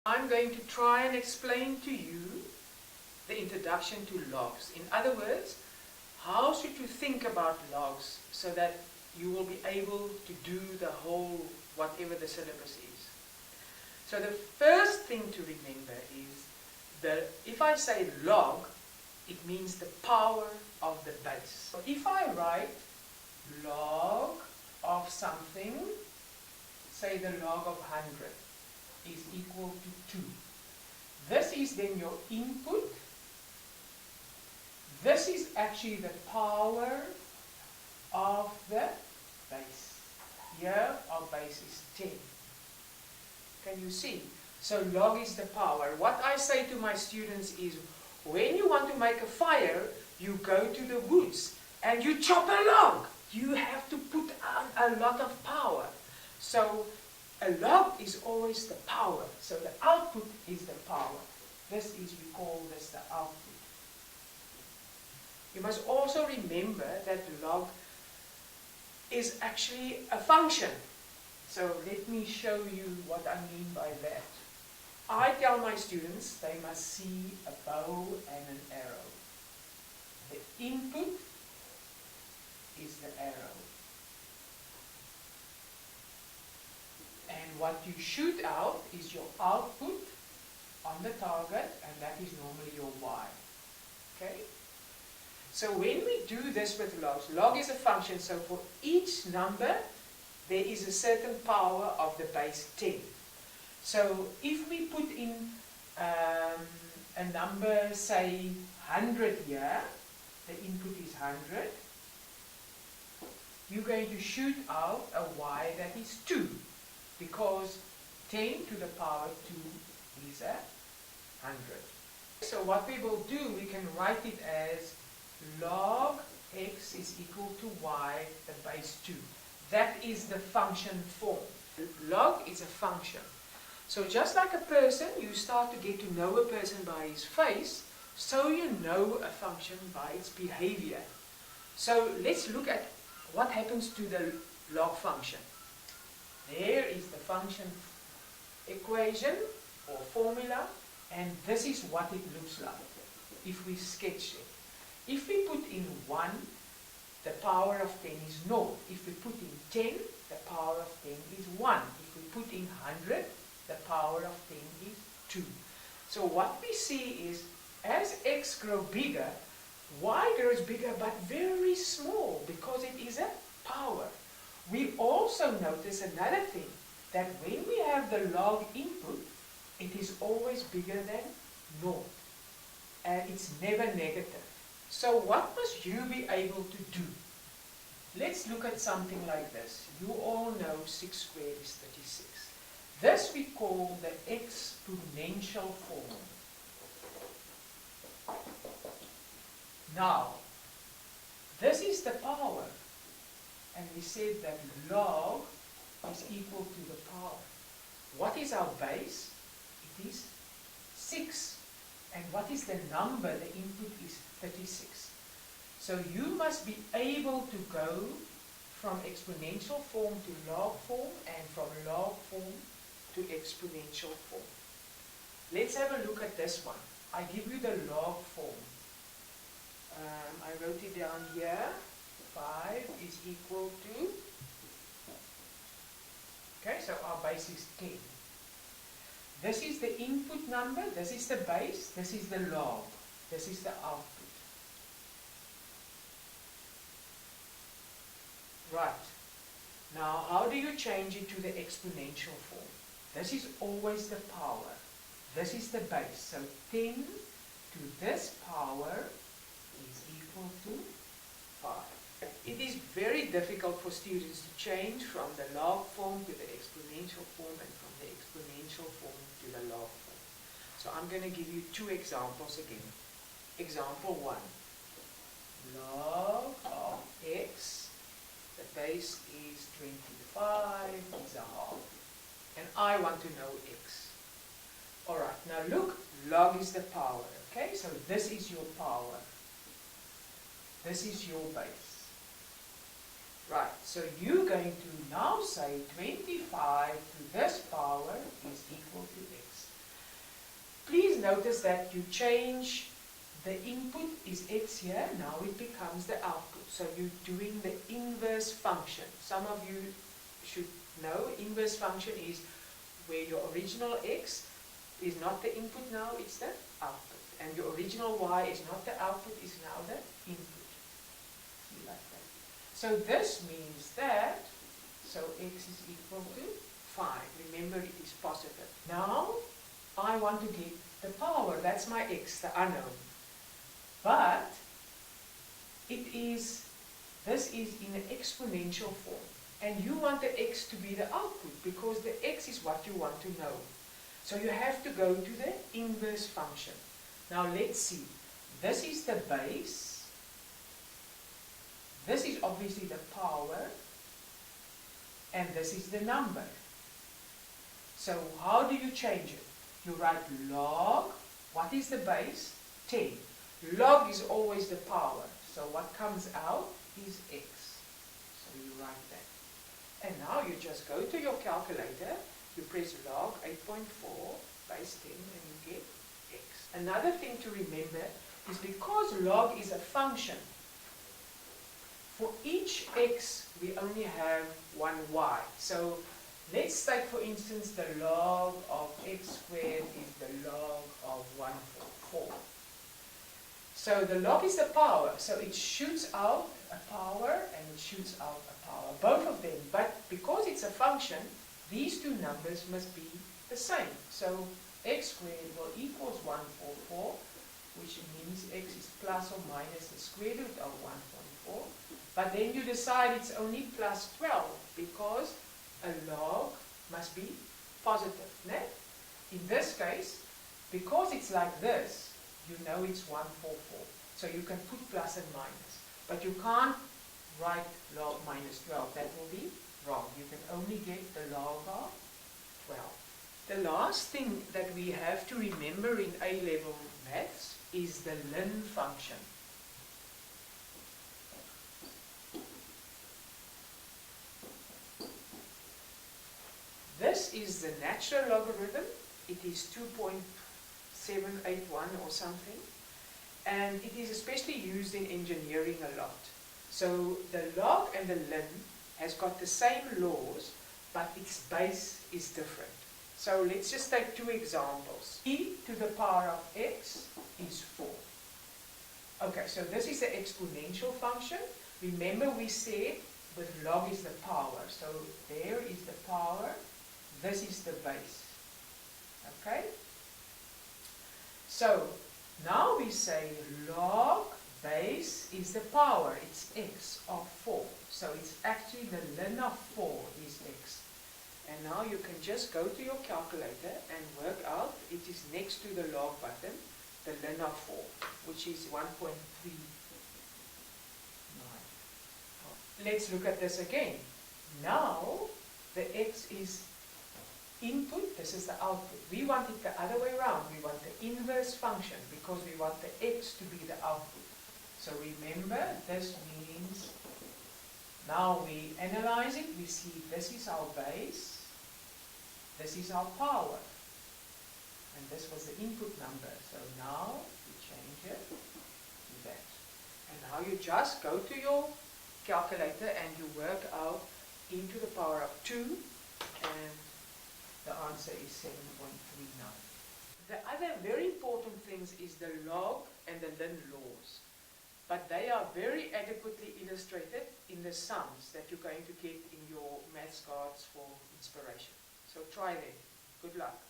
I'm going to try and explain to you the introduction to logs. In other words, how should you think about logs so that you will be able to do the whole, whatever the syllabus is. So the first thing to remember is that if I say log, it means the power of the base. So if I write log of something, say the log of 100 is equal to 2. This is then your input. This is actually the power of the base. Here our base is 10. Can you see? So log is the power. What I say to my students is, when you want to make a fire, you go to the woods and you chop a log. You have to put on a lot of power. So a log is always the power. So the output is the power. This is, we call this the output. You must also remember that log is actually a function. So let me show you what I mean by that. I tell my students they must see a bow and an arrow. The input is the arrow. And what you shoot out is your output on the target, and that is normally your Y. Okay? So when we do this with logs, log is a function, so for each number there is a certain power of the base 10. So if we put in a number, say 100 here, the input is 100, you're going to shoot out a Y that is 2, because 10 to the power 2 is 100. So what we will do, we can write it as log x is equal to y, the base 2. That is the function form. Log is a function. So just like a person, you start to get to know a person by his face, so you know a function by its behavior. So let's look at what happens to the log function. There is the function equation or formula, and this is what it looks like if we sketch it. If we put in 1, the power of 10 is 0. If we put in 10, the power of 10 is 1. If we put in 100, the power of 10 is 2. So what we see is, as x grows bigger, y grows bigger but very small, because it is a power. We also notice another thing, that when we have the log input, it is always bigger than 0. And it's never negative. So what must you be able to do? Let's look at something like this. You all know 6 squared is 36. This we call the exponential form. Now, this is the power. And we said that log is equal to the power. What is our base? It is 6. And what is the number? The input is 36. So you must be able to go from exponential form to log form, and from log form to exponential form. Let's have a look at this one. I give you the log form. I wrote it down here. 5 is equal to, okay, so our base is 10. This is the input number, this is the base, this is the log, this is the output. Right. Now, how do you change it to the exponential form? This is always the power. This is the base. So 10 to this power is equal to 5. It is very difficult for students to change from the log form to the exponential form, and from the exponential form to the log form. So I'm going to give you 2 examples again. Example 1. Log of x, the base is 25, is a half. And I want to know x. Alright, now look, log is the power. Okay, so this is your power. This is your base. Right, so you're going to now say 25 to this power is equal to x. Please notice that you change the input is x here, now it becomes the output. So you're doing the inverse function. Some of you should know inverse function is where your original x is not the input now, it's the output. And your original y is not the output, is now the input. See, like that. So this means that, so x is equal to 5. Remember, it is positive. Now, I want to get the power. That's my x, the unknown. But, this is in an exponential form. And you want the x to be the output, because the x is what you want to know. So you have to go to the inverse function. Now let's see. This is the base. This is obviously the power. And this is the number. So how do you change it? You write log. What is the base? 10. Log is always the power. So what comes out is x. So you write that. And now you just go to your calculator. You press log 8.4 base 10 and you get x. Another thing to remember is because log is a function, for each x we only have one y. So let's take for instance the log of x squared is the log of 144. So the log is the power, so it shoots out a power and it shoots out a power, both of them. But because it's a function, these two numbers must be the same. So x squared will equals 144, which means x is plus or minus the square root of 144. But then you decide it's only plus 12 because a log must be positive. No? In this case, because it's like this, you know it's 144. So you can put plus and minus. But you can't write log minus 12. That will be wrong. You can only get the log of 12. The last thing that we have to remember in A-level maths is the ln function. This is the natural logarithm. It is 2.781 or something. And it is especially used in engineering a lot. So the log and the ln has got the same laws, but its base is different. So let's just take two examples. E to the power of x is 4. Okay, so this is the exponential function. Remember we said with log is the power. So there is the power, this is the base. Okay? So now we say log base is the power, it's x of 4. So it's actually the ln of 4 is x. And now you can just go to your calculator and work out, it is next to the log button, the ln of 4, which is 1.39. Let's look at this again. Now the x is input, this is the output. We want it the other way around. We want the inverse function because we want the x to be the output. So remember, this means, now we analyze it, we see this is our base, this is our power, and this was the input number. So now we change it to that. And now you just go to your calculator and you work out e to the power of 2, and the answer is 7.39. The other very important things is the log and the ln laws. But they are very adequately illustrated in the sums that you're going to get in your maths cards for inspiration. So try them. Good luck.